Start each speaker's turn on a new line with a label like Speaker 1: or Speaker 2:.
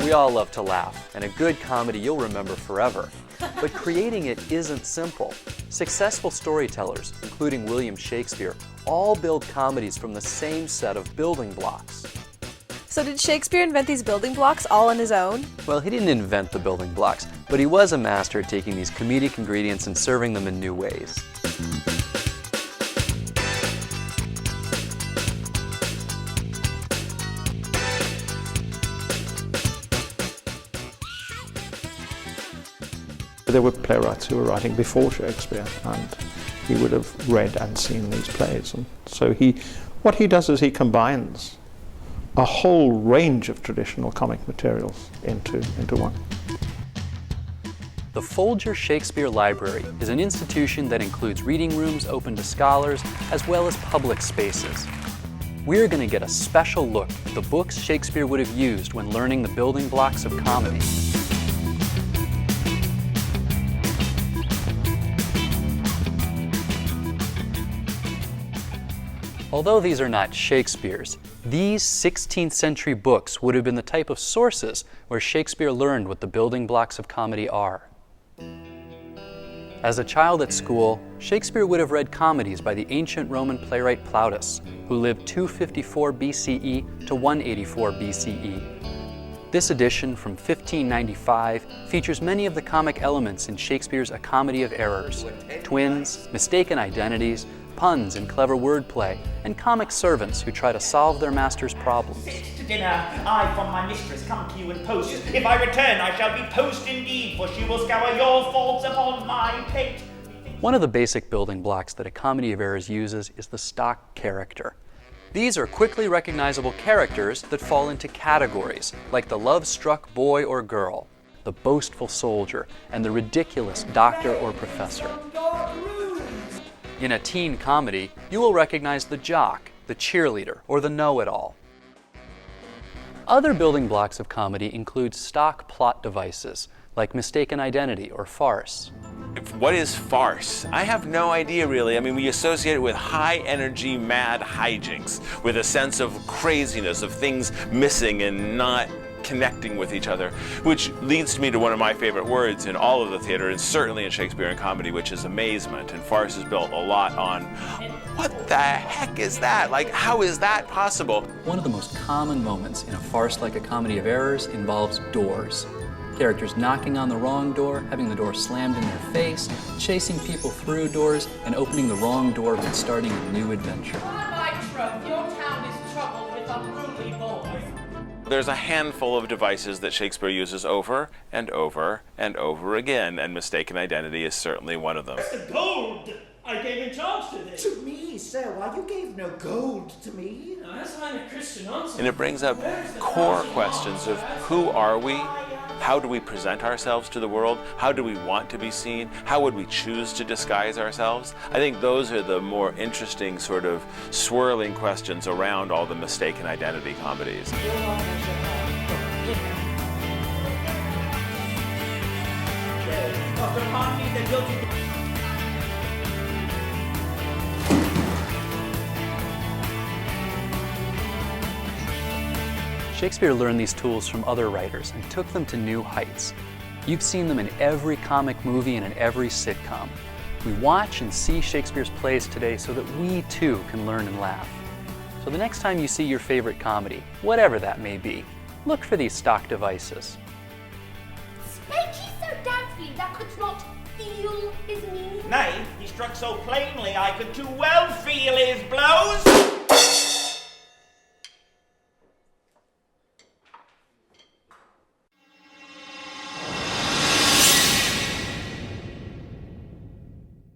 Speaker 1: We all love to laugh, and a good comedy you'll remember forever. But creating it isn't simple. Successful storytellers, including William Shakespeare, all build comedies from the same set of building blocks.
Speaker 2: So did Shakespeare invent these building blocks all on his own?
Speaker 1: Well, he didn't invent the building blocks, but he was a master at taking these comedic ingredients and serving them in new ways.
Speaker 3: There were playwrights who were writing before Shakespeare, and he would have read and seen these plays. And so what he does is he combines a whole range of traditional comic materials into one.
Speaker 1: The Folger Shakespeare Library is an institution that includes reading rooms open to scholars as well as public spaces. We're going to get a special look at the books Shakespeare would have used when learning the building blocks of comedy. Although these are not Shakespeare's, these 16th century books would have been the type of sources where Shakespeare learned what the building blocks of comedy are. As a child at school, Shakespeare would have read comedies by the ancient Roman playwright Plautus, who lived 254 BCE to 184 BCE. This edition from 1595 features many of the comic elements in Shakespeare's A Comedy of Errors: twins, mistaken identities, puns and clever wordplay, and comic servants who try to solve their master's problems.
Speaker 4: To dinner, I from my mistress come to you in post. If I return, I shall be post indeed, for she will scour your faults upon my plate.
Speaker 1: One of the basic building blocks that A Comedy of Errors uses is the stock character. These are quickly recognizable characters that fall into categories, like the love-struck boy or girl, the boastful soldier, and the ridiculous doctor or professor. In a teen comedy, you will recognize the jock, the cheerleader, or the know-it-all. Other building blocks of comedy include stock plot devices, like mistaken identity or farce.
Speaker 5: What is farce? I have no idea really. I mean, we associate it with high-energy, mad hijinks, with a sense of craziness, of things missing and not connecting with each other, which leads me to one of my favorite words in all of the theater, and certainly in Shakespearean comedy, which is amazement. And farce is built a lot on, what the heck is that? Like, how is that possible?
Speaker 1: One of the most common moments in a farce like A Comedy of Errors involves doors. Characters knocking on the wrong door, having the door slammed in their face, chasing people through doors, and opening the wrong door but starting a new adventure.
Speaker 6: On my troth, your town is troubled with unruly boys.
Speaker 5: There's a handful of devices that Shakespeare uses over and over and over again, and mistaken identity is certainly one of them.
Speaker 4: The gold I gave in charge to this.
Speaker 7: To me, sir, why you gave no gold to me?
Speaker 6: Now, that's kind of Christian nonsense.
Speaker 5: And it brings up core questions of who are we? How do we present ourselves to the world? How do we want to be seen? How would we choose to disguise ourselves? I think those are the more interesting sort of swirling questions around all the mistaken identity comedies.
Speaker 1: Shakespeare learned these tools from other writers and took them to new heights. You've seen them in every comic movie and in every sitcom. We watch and see Shakespeare's plays today so that we too can learn and laugh. So the next time you see your favorite comedy, whatever that may be, look for these stock devices.
Speaker 8: Spake he so doubtfully that couldst not feel his meaning?
Speaker 4: Nay, he struck so plainly I could too well feel his blows.